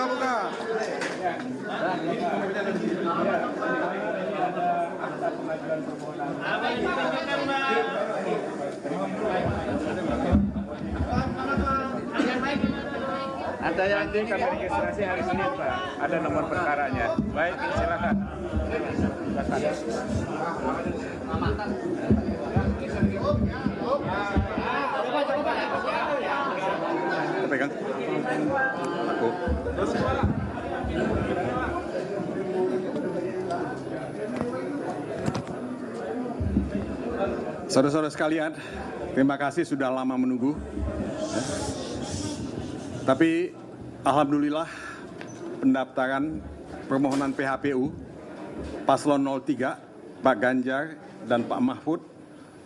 Buka. Ada yang kami registrasi hari Senin, Pak. Ada nomor perkaranya. Baik, silakan. Pegang. Aku. Saudara-saudara sekalian, terima kasih sudah lama menunggu. Tapi alhamdulillah pendaftaran permohonan PHPU Paslon 03, Pak Ganjar dan Pak Mahfud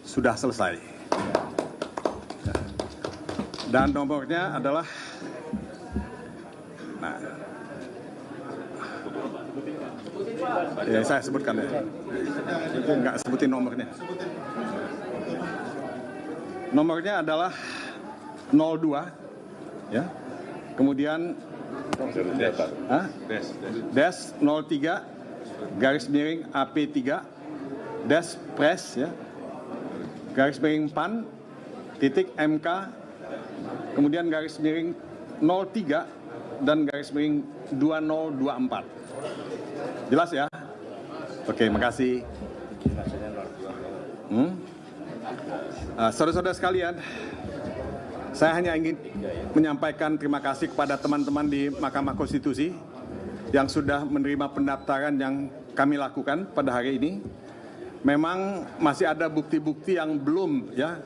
sudah selesai. Dan nomornya adalah, ya saya sebutkan ya, nggak sebutin nomornya. Nomornya adalah 02, ya. Kemudian Des 03 garis miring AP3 Des Pres, ya, garis miring PAN titik MK, kemudian garis miring 03 dan garis miring 2024. Jelas ya? Oke, makasih. Saudara-saudara sekalian, saya hanya ingin menyampaikan terima kasih kepada teman-teman di Mahkamah Konstitusi yang sudah menerima pendaftaran yang kami lakukan pada hari ini. Memang masih ada bukti-bukti yang belum ya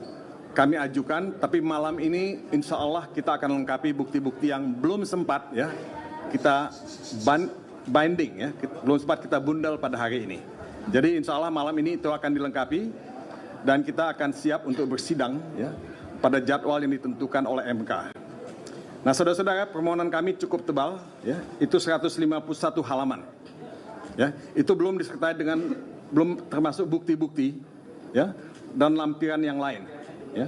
kami ajukan, tapi malam ini insya Allah kita akan lengkapi bukti-bukti yang belum sempat ya kita binding ya, belum sempat kita bundel pada hari ini. Jadi insya Allah malam ini itu akan dilengkapi dan kita akan siap untuk bersidang ya pada jadwal yang ditentukan oleh MK. Nah, saudara-saudara, permohonan kami cukup tebal, ya, itu 151 halaman. Ya, itu belum disertai dengan, belum termasuk bukti-bukti, ya, dan lampiran yang lain. Ya.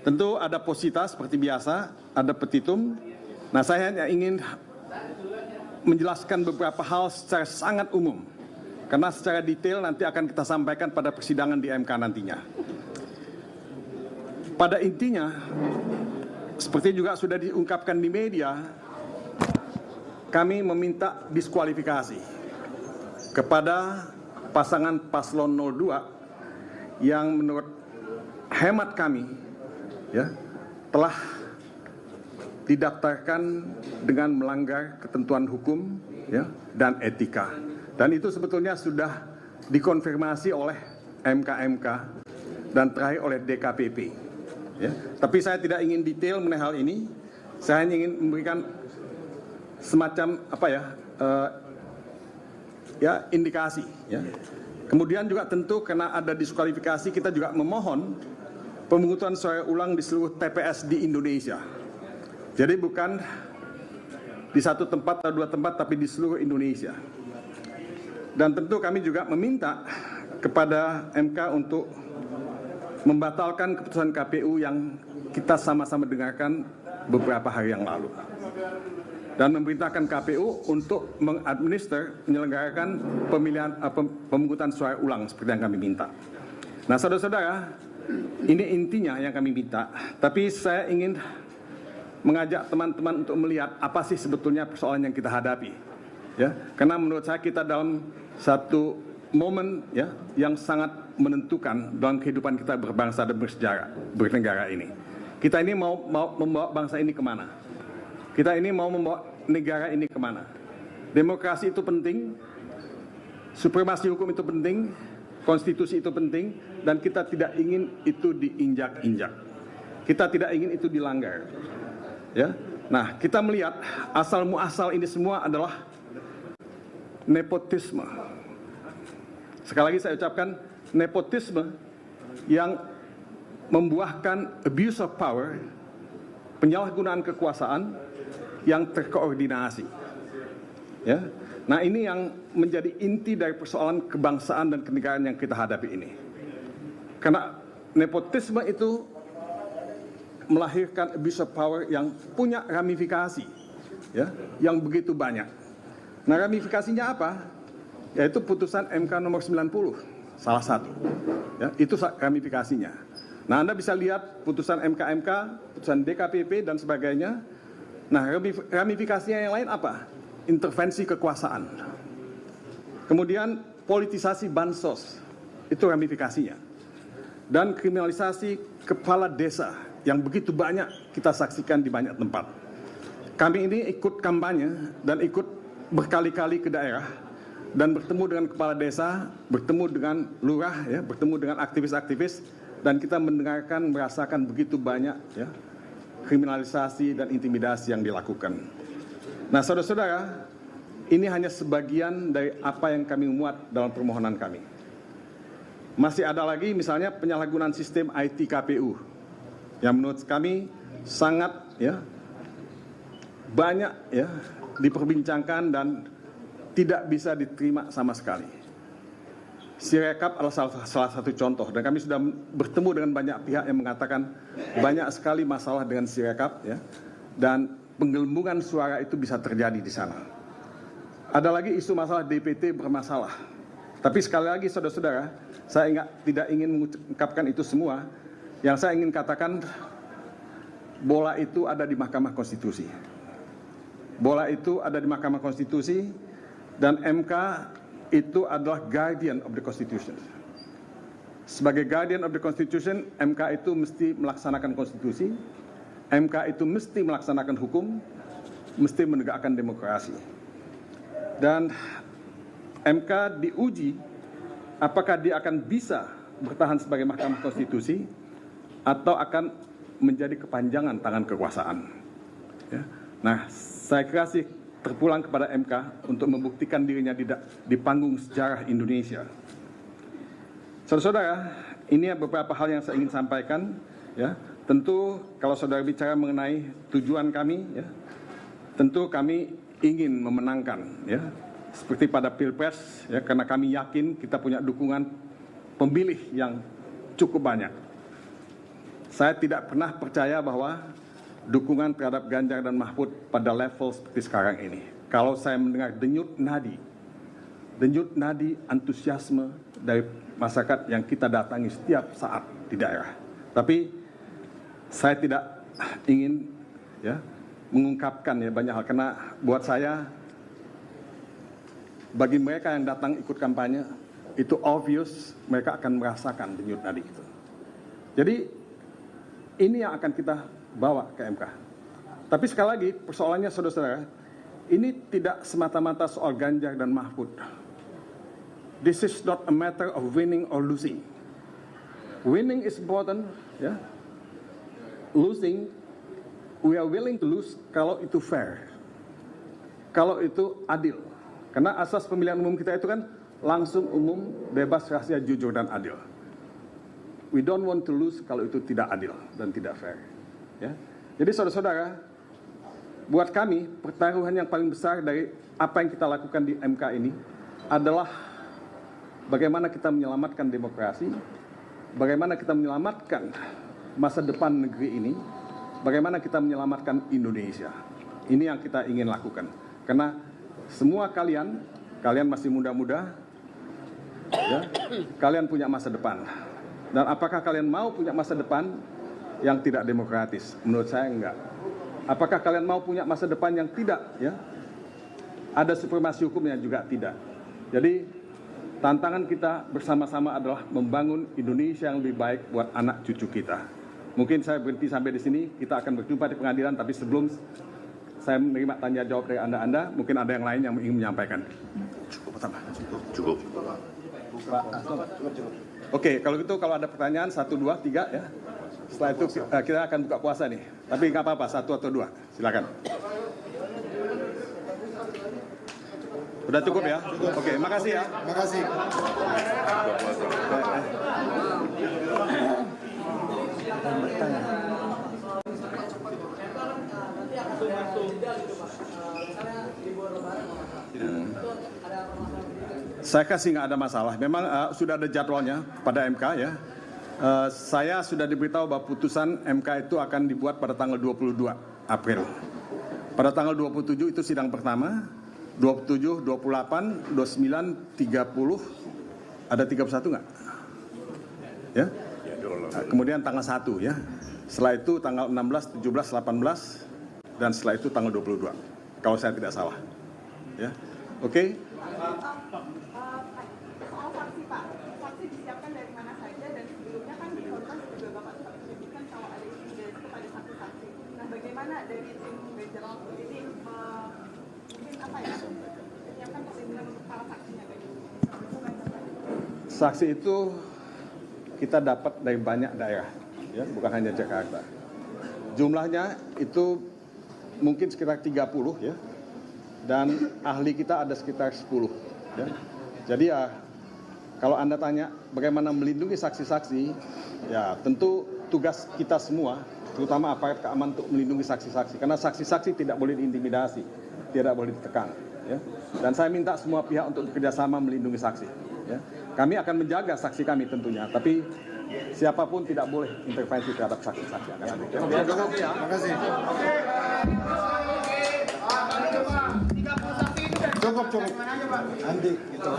Tentu ada posita seperti biasa, ada petitum. Nah, saya hanya ingin menjelaskan beberapa hal secara sangat umum, karena secara detail nanti akan kita sampaikan pada persidangan di MK nantinya. Pada intinya, seperti juga sudah diungkapkan di media, kami meminta diskualifikasi kepada pasangan Paslon 02 yang menurut hemat kami ya, telah didaftarkan dengan melanggar ketentuan hukum ya, dan etika. Dan itu sebetulnya sudah dikonfirmasi oleh MK-MK dan terakhir oleh DKPP. Ya, tapi saya tidak ingin detail mengenai hal ini. Saya hanya ingin memberikan semacam apa ya, indikasi. Ya. Kemudian juga tentu karena ada diskualifikasi, kita juga memohon pemungutan suara ulang di seluruh TPS di Indonesia. Jadi bukan di satu tempat atau dua tempat, tapi di seluruh Indonesia. Dan tentu kami juga meminta kepada MK untuk membatalkan keputusan KPU yang kita sama-sama dengarkan beberapa hari yang lalu. Dan memerintahkan KPU untuk menyelenggarakan pemilihan pemungutan suara ulang seperti yang kami minta. Nah, saudara-saudara, ini intinya yang kami minta. Tapi saya ingin mengajak teman-teman untuk melihat apa sih sebetulnya persoalan yang kita hadapi. Ya, karena menurut saya kita dalam satu momen ya yang sangat menentukan dalam kehidupan kita berbangsa dan bernegara ini. Kita ini mau membawa bangsa ini kemana? Kita ini mau membawa negara ini kemana? Demokrasi itu penting, supremasi hukum itu penting, konstitusi itu penting, dan kita tidak ingin itu diinjak-injak. Kita tidak ingin itu dilanggar. Ya, nah kita melihat asal muasal ini semua adalah nepotisme. Sekali lagi saya ucapkan nepotisme yang membuahkan abuse of power, penyalahgunaan kekuasaan yang terkoordinasi. Ya. Nah, ini yang menjadi inti dari persoalan kebangsaan dan kenegaraan yang kita hadapi ini. Karena nepotisme itu melahirkan abuse of power yang punya ramifikasi, ya, yang begitu banyak. Nah, ramifikasinya apa? Yaitu putusan MK nomor 90, salah satu. Ya, itu ramifikasinya. Nah, Anda bisa lihat putusan MK-MK, putusan DKPP dan sebagainya. Nah, ramifikasinya yang lain apa? Intervensi kekuasaan. Kemudian politisasi bansos, itu ramifikasinya. Dan kriminalisasi kepala desa yang begitu banyak kita saksikan di banyak tempat. Kami ini ikut kampanye dan ikut berkali-kali ke daerah dan bertemu dengan kepala desa, bertemu dengan lurah, ya, bertemu dengan aktivis-aktivis, dan kita mendengarkan, merasakan begitu banyak, ya, kriminalisasi dan intimidasi yang dilakukan. Nah, saudara-saudara, ini hanya sebagian dari apa yang kami muat dalam permohonan kami. Masih ada lagi misalnya penyalahgunaan sistem IT KPU yang menurut kami sangat, ya, banyak, ya, diperbincangkan dan tidak bisa diterima sama sekali. Sirekap adalah salah satu contoh, dan kami sudah bertemu dengan banyak pihak yang mengatakan banyak sekali masalah dengan Sirekap, ya, dan penggelembungan suara itu bisa terjadi di sana. Ada lagi isu masalah DPT bermasalah. Tapi sekali lagi saudara-saudara, saya tidak ingin mengungkapkan itu semua. Yang saya ingin katakan, bola itu ada di Mahkamah Konstitusi. Bola itu ada di Mahkamah Konstitusi, dan MK itu adalah guardian of the Constitution. Sebagai guardian of the Constitution, MK itu mesti melaksanakan konstitusi, MK itu mesti melaksanakan hukum, mesti menegakkan demokrasi. Dan MK diuji apakah dia akan bisa bertahan sebagai Mahkamah Konstitusi atau akan menjadi kepanjangan tangan kekuasaan. Ya. Nah, saya kira sih terpulang kepada MK untuk membuktikan dirinya di panggung sejarah Indonesia. Saudara-saudara, ini beberapa hal yang saya ingin sampaikan. Ya, tentu kalau saudara bicara mengenai tujuan kami, ya, tentu kami ingin memenangkan, ya, seperti pada Pilpres, ya, karena kami yakin kita punya dukungan pemilih yang cukup banyak. Saya tidak pernah percaya bahwa dukungan terhadap Ganjar dan Mahfud pada level seperti sekarang ini. Kalau saya mendengar denyut nadi antusiasme dari masyarakat yang kita datangi setiap saat di daerah. Tapi saya tidak ingin, ya, mengungkapkan, ya, banyak hal, karena buat saya bagi mereka yang datang ikut kampanye itu obvious mereka akan merasakan denyut nadi itu. Jadi ini yang akan kita bawa ke MK. Tapi sekali lagi persoalannya saudara-saudara, ini tidak semata-mata soal Ganjar dan Mahfud. This is not a matter of winning or losing. Winning is important, ya. Losing, we are willing to lose kalau itu fair, kalau itu adil. Karena asas pemilihan umum kita itu kan langsung, umum, bebas, rahasia, jujur, dan adil. We don't want to lose kalau itu tidak adil dan tidak fair. Ya. Jadi saudara-saudara, buat kami pertaruhan yang paling besar dari apa yang kita lakukan di MK ini adalah bagaimana kita menyelamatkan demokrasi, bagaimana kita menyelamatkan masa depan negeri ini, bagaimana kita menyelamatkan Indonesia. Ini yang kita ingin lakukan. Karena semua kalian masih muda-muda, ya, kalian punya masa depan. Dan apakah kalian mau punya masa depan yang tidak demokratis? Menurut saya enggak. Apakah kalian mau punya masa depan yang tidak, ya, ada supremasi hukumnya? Juga tidak. Jadi tantangan kita bersama-sama adalah membangun Indonesia yang lebih baik buat anak cucu kita. Mungkin saya berhenti sampai di sini. Kita akan berjumpa di pengadilan, tapi sebelum saya menerima tanya jawab dari Anda, mungkin ada yang lain yang ingin menyampaikan. Cukup pertama. Cukup. Oke, kalau gitu kalau ada pertanyaan 1, 2, 3, ya. Setelah itu kita akan buka puasa nih. Tapi nggak apa-apa, 1 atau 2. Silakan. Udah cukup, ya? Oke, makasih ya. Makasih. dan bertanya. Saya kasih nggak ada masalah. Memang sudah ada jadwalnya pada MK ya. Saya sudah diberitahu bahwa putusan MK itu akan dibuat pada tanggal 22 April. Pada tanggal 27 itu sidang pertama, 27, 28, 29, 30, ada 31 nggak? Ya? Kemudian tanggal 1 ya. Setelah itu tanggal 16, 17, 18, dan setelah itu tanggal 22. Kalau saya tidak salah. Ya. Oke. Soal saksi Pak, saksi disiapkan dari mana saja dan sebelumnya kan di Kompas juga Bapak sempat menyebutkan kalau ada intimidasi kepada saksi-saksi. Nah bagaimana dari tim Bejerong ini mungkin apa ya, menyiapkan perlindungan untuk para saksinya kayak gitu? Saksi itu kita dapat dari banyak daerah, ya, bukan hanya Jakarta. Jumlahnya itu mungkin sekitar 30 ya, dan ahli kita ada sekitar 10. Ya. Jadi ya, kalau Anda tanya bagaimana melindungi saksi-saksi, ya tentu tugas kita semua, terutama aparat keamanan untuk melindungi saksi-saksi. Karena saksi-saksi tidak boleh diintimidasi, tidak boleh ditekan. Ya. Dan saya minta semua pihak untuk bekerjasama melindungi saksi. Ya. Kami akan menjaga saksi kami tentunya, tapi siapapun tidak boleh intervensi terhadap saksi-saksi. Terima kasih. Cukup. Nanti gitu.